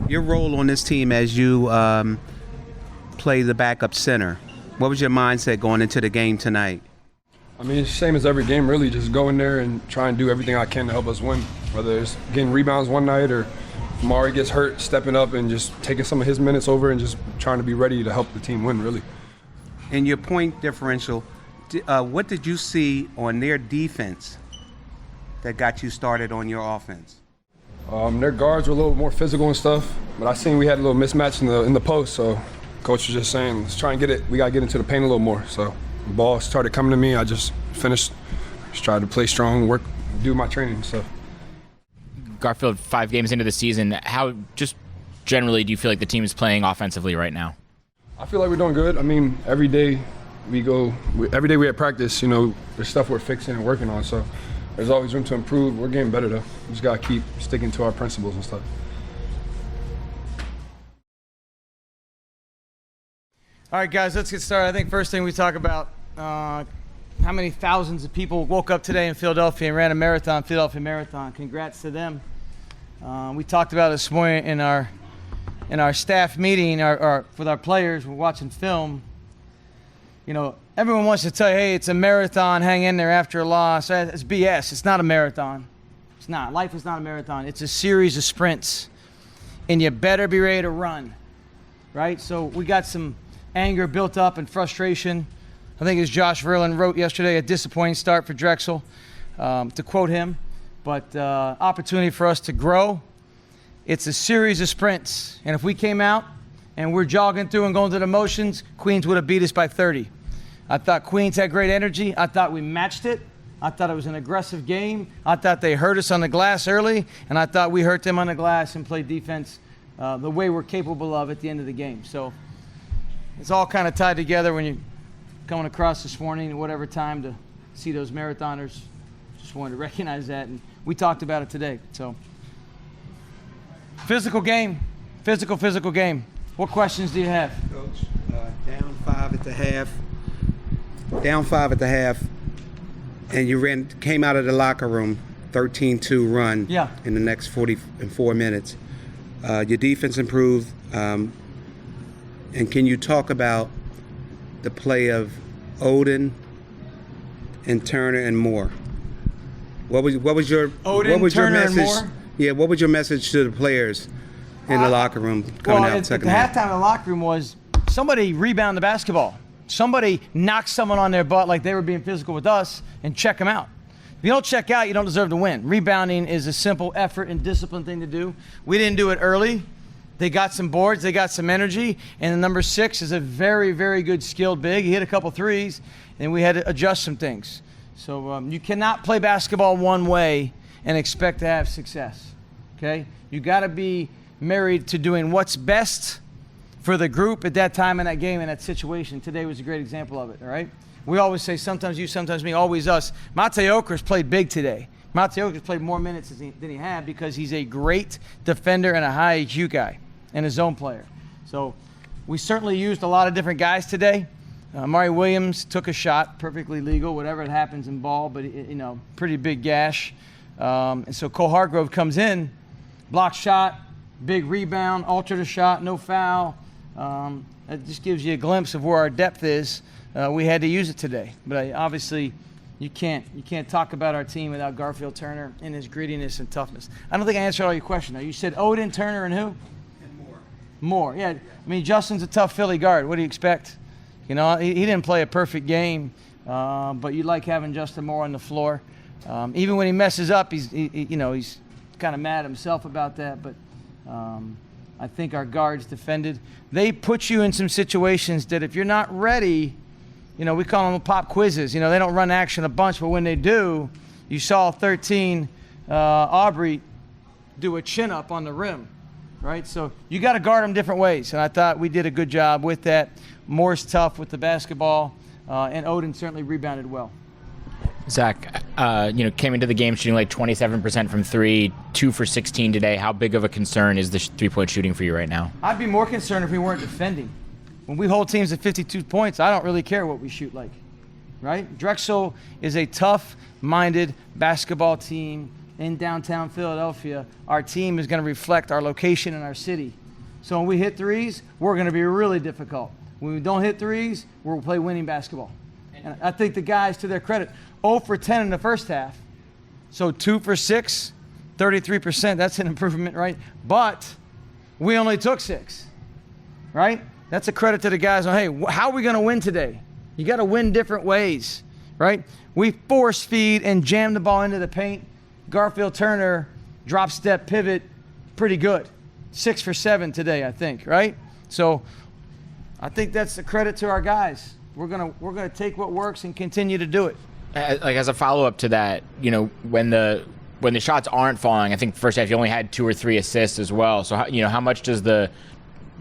Your role on this team as you play the backup center, what was your mindset going into the game tonight? I mean, it's the same as every game, really. Just go in there and try and do everything I can to help us win. Whether it's getting rebounds one night or if Mari gets hurt, stepping up and just taking some of his minutes over and just trying to be ready to help the team win, really. In your point differential, what did you see on their defense that got you started on your offense? Their guards were a little more physical and stuff, but I seen we had a little mismatch in the post, so coach was just saying, let's try and get it. We got to get into the paint a little more. So the ball started coming to me. I just finished, just tried to play strong, work, do my training and stuff. Garfield, 5 games into the season, how just generally do you feel like the team is playing offensively right now? I feel like we're doing good. I mean, every day we at practice, you know, there's stuff we're fixing and working on, so there's always room to improve. We're getting better, though. We just got to keep sticking to our principles and stuff. All right, guys, let's get started. I think first thing we talk about how many thousands of people woke up today in Philadelphia and ran a marathon, Philadelphia Marathon. Congrats to them. We talked about it this morning in our staff meeting with our players. We're watching film. You know, everyone wants to tell you, hey, it's a marathon, hang in there after a loss. It's BS. It's not a marathon. It's not. Life is not a marathon. It's a series of sprints, and you better be ready to run, right? So we got some anger built up and frustration. I think as Josh Verlin wrote yesterday, a disappointing start for Drexel, to quote him, but opportunity for us to grow. It's a series of sprints, and if we came out and we're jogging through and going through the motions, Queens would have beat us by 30. I thought Queens had great energy. I thought we matched it. I thought it was an aggressive game. I thought they hurt us on the glass early, and I thought we hurt them on the glass and played defense the way we're capable of at the end of the game. So it's all kind of tied together when you're coming across this morning at whatever time to see those marathoners. Just wanted to recognize that, and we talked about it today. So physical game, physical game. What questions do you have? Coach, down 5 at the half, and you came out of the locker room, 13-2 run in the next 44 minutes. Your defense improved, and can you talk about the play of Oden and Turner and Moore? What was your message? Yeah, what was your message to the players in the locker room coming out second half? The halftime in the locker room was somebody rebound the basketball. Somebody knock someone on their butt like they were being physical with us and check them out. If you don't check out, you don't deserve to win. Rebounding is a simple effort and discipline thing to do. We didn't do it early. They got some boards, they got some energy, and the number 6 is a very, very good skilled big. He hit a couple threes, and we had to adjust some things. So you cannot play basketball one way and expect to have success, okay? You got to be married to doing what's best for the group at that time in that game, in that situation. Today was a great example of it, all right? We always say, sometimes you, sometimes me, always us. Mate Okras played big today. Mate Okras played more minutes than he had because he's a great defender and a high IQ guy and a zone player. So we certainly used a lot of different guys today. Mari Williams took a shot, perfectly legal, whatever it happens in ball, but, you know, pretty big gash. And so Cole Hargrove comes in, block shot, big rebound, altered a shot, no foul. It just gives you a glimpse of where our depth is. We had to use it today, but obviously you can't talk about our team without Garfield Turner and his grittiness and toughness. I don't think I answered all your questions. You said Oden, Turner, and who? And Moore. Yeah, I mean, Justin's a tough Philly guard. What do you expect? You know, he didn't play a perfect game, but you like having Justin Moore on the floor. Even when he messes up, he's kind of mad at himself about that, but I think our guards defended. They put you in some situations that if you're not ready, you know, we call them pop quizzes. You know, they don't run action a bunch, but when they do, you saw 13 Aubrey do a chin-up on the rim, right? So you got to guard them different ways, and I thought we did a good job with that. Moore's tough with the basketball, and Oden certainly rebounded well. Zach, came into the game shooting like 27% from 3, 2 for 16 today. How big of a concern is the three-point shooting for you right now? I'd be more concerned if we weren't defending. When we hold teams at 52 points, I don't really care what we shoot like, right? Drexel is a tough-minded basketball team, in downtown Philadelphia, our team is going to reflect our location in our city. So when we hit threes, we're going to be really difficult. When we don't hit threes, we'll play winning basketball. And I think the guys, to their credit, 0 for 10 in the first half. So 2 for 6, 33%. That's an improvement, right? But we only took 6, right? That's a credit to the guys on, hey, how are we going to win today? You got to win different ways, right? We force feed and jam the ball into the paint. Garfield Turner, drop step pivot, pretty good. 6 for 7 today, I think, right? So I think that's the credit to our guys. We're gonna take what works and continue to do it. Like as a follow-up to that, you know, when the shots aren't falling, I think first half you only had 2 or 3 assists as well. So how much does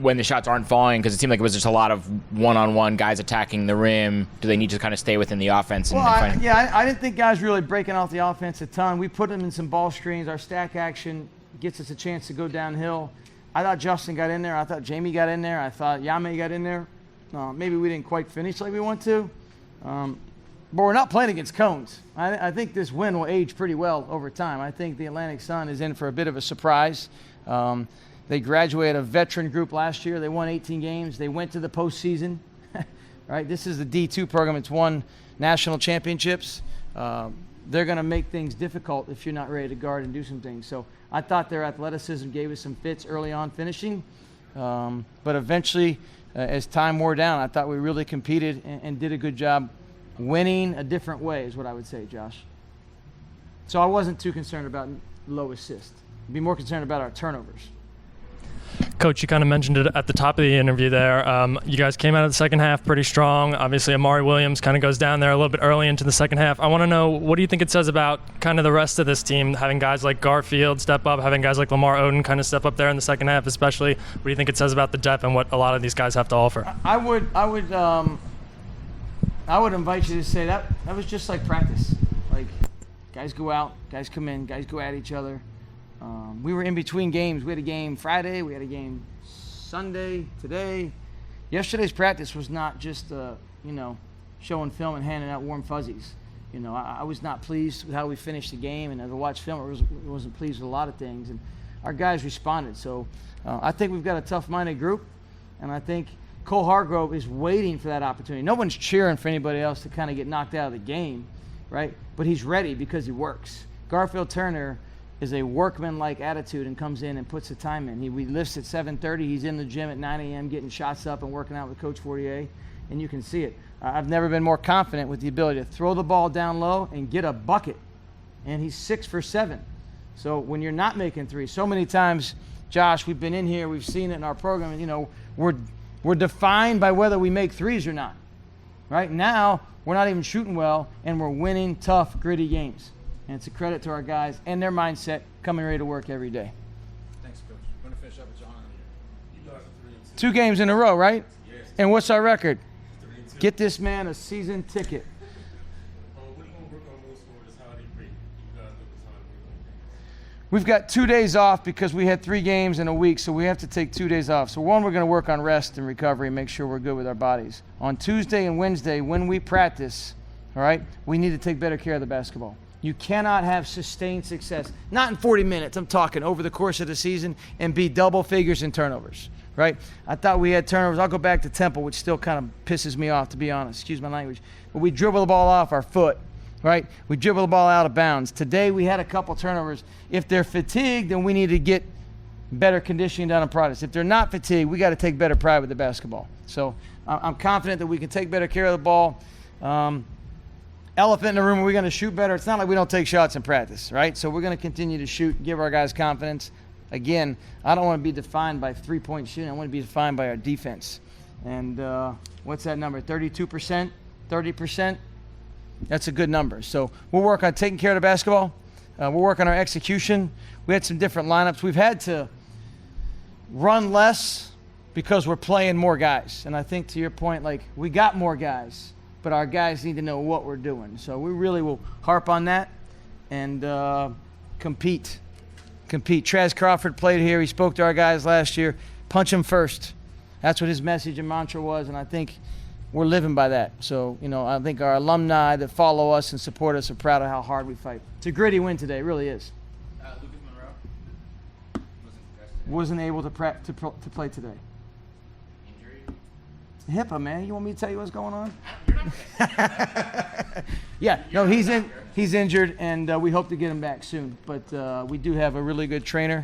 when the shots aren't falling, because it seemed like it was just a lot of one-on-one guys attacking the rim, do they need to kind of stay within the offense? I didn't think guys really breaking off the offense a ton. We put them in some ball screens. Our stack action gets us a chance to go downhill. I thought Justin got in there. I thought Jamie got in there. I thought Yame got in there. Maybe we didn't quite finish like we want to. But we're not playing against cones. I think this win will age pretty well over time. I think the Atlantic Sun is in for a bit of a surprise. They graduated a veteran group last year. They won 18 games. They went to the postseason. Right? This is the D2 program. It's won national championships. They're going to make things difficult if you're not ready to guard and do some things. So I thought their athleticism gave us some fits early on finishing. But eventually, as time wore down, I thought we really competed and did a good job winning a different way is what I would say, Josh. So I wasn't too concerned about low assist. I'd be more concerned about our turnovers. Coach, you kind of mentioned it at the top of the interview there. You guys came out of the second half pretty strong. Obviously, Amari Williams kind of goes down there a little bit early into the second half. I want to know, what do you think it says about kind of the rest of this team, having guys like Garfield step up, having guys like Lamar Odom kind of step up there in the second half especially? What do you think it says about the depth and what a lot of these guys have to offer? I would invite you to say that was just like practice. Like, guys go out, guys come in, guys go at each other. We were in between games. We had a game Friday. We had a game Sunday, today. Yesterday's practice was not just, showing film and handing out warm fuzzies. I was not pleased with how we finished the game, and as I watched film, I wasn't pleased with a lot of things. And our guys responded. So I think we've got a tough-minded group, and I think Cole Hargrove is waiting for that opportunity. No one's cheering for anybody else to kind of get knocked out of the game, right? But he's ready because he works. Garfield Turner is a workman-like attitude and comes in and puts the time in. He lifts at 7:30. He's in the gym at 9 a.m. getting shots up and working out with Coach Fortier, and you can see it. I've never been more confident with the ability to throw the ball down low and get a bucket, and he's 6 for 7. So when you're not making threes, so many times, Josh, we've been in here, we've seen it in our program, and we're defined by whether we make threes or not. Right now, we're not even shooting well, and we're winning tough, gritty games. And it's a credit to our guys and their mindset coming ready to work every day. Thanks, Coach. We're going to finish up with John. You guys are 3-2. 2 games in a row, right? Yes. And what's our record? 3-2. Get this man a season ticket. What are you going to work on most for this holiday break? You guys know this holiday break. We've got 2 days off because we had 3 games in a week, so we have to take 2 days off. So one, we're going to work on rest and recovery and make sure we're good with our bodies. On Tuesday and Wednesday, when we practice, all right, we need to take better care of the basketball. You cannot have sustained success, not in 40 minutes, I'm talking over the course of the season, and be double figures in turnovers, right? I thought we had turnovers. I'll go back to Temple, which still kind of pisses me off, to be honest. Excuse my language. But we dribble the ball off our foot, right? We dribble the ball out of bounds. Today we had a couple turnovers. If they're fatigued, then we need to get better conditioning down on products. If they're not fatigued, we got to take better pride with the basketball. So I'm confident that we can take better care of the ball. Elephant in the room, are we going to shoot better? It's not like we don't take shots in practice, right? So we're going to continue to shoot, give our guys confidence. Again, I don't want to be defined by three-point shooting. I want to be defined by our defense. And what's that number, 32%, 30%? That's a good number. So we'll work on taking care of the basketball. We'll work on our execution. We had some different lineups. We've had to run less because we're playing more guys. And I think to your point, like, we got more guys, but our guys need to know what we're doing. So we really will harp on that and compete. Traz Crawford played here. He spoke to our guys last year. Punch him first. That's what his message and mantra was, and I think we're living by that. So, I think our alumni that follow us and support us are proud of how hard we fight. It's a gritty win today. It really is. Lucas Monroe wasn't able to play today. injury. HIPAA, man. You want me to tell you what's going on? Yeah, no, he's injured, and we hope to get him back soon. But we do have a really good trainer,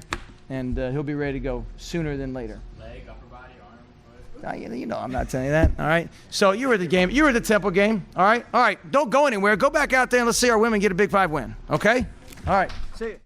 and he'll be ready to go sooner than later. Leg, upper body, arm, foot. You know I'm not telling you that, all right? So you were at the game. You were at the Temple game, all right? All right, don't go anywhere. Go back out there and let's see our women get a Big 5 win, okay? All right, see you.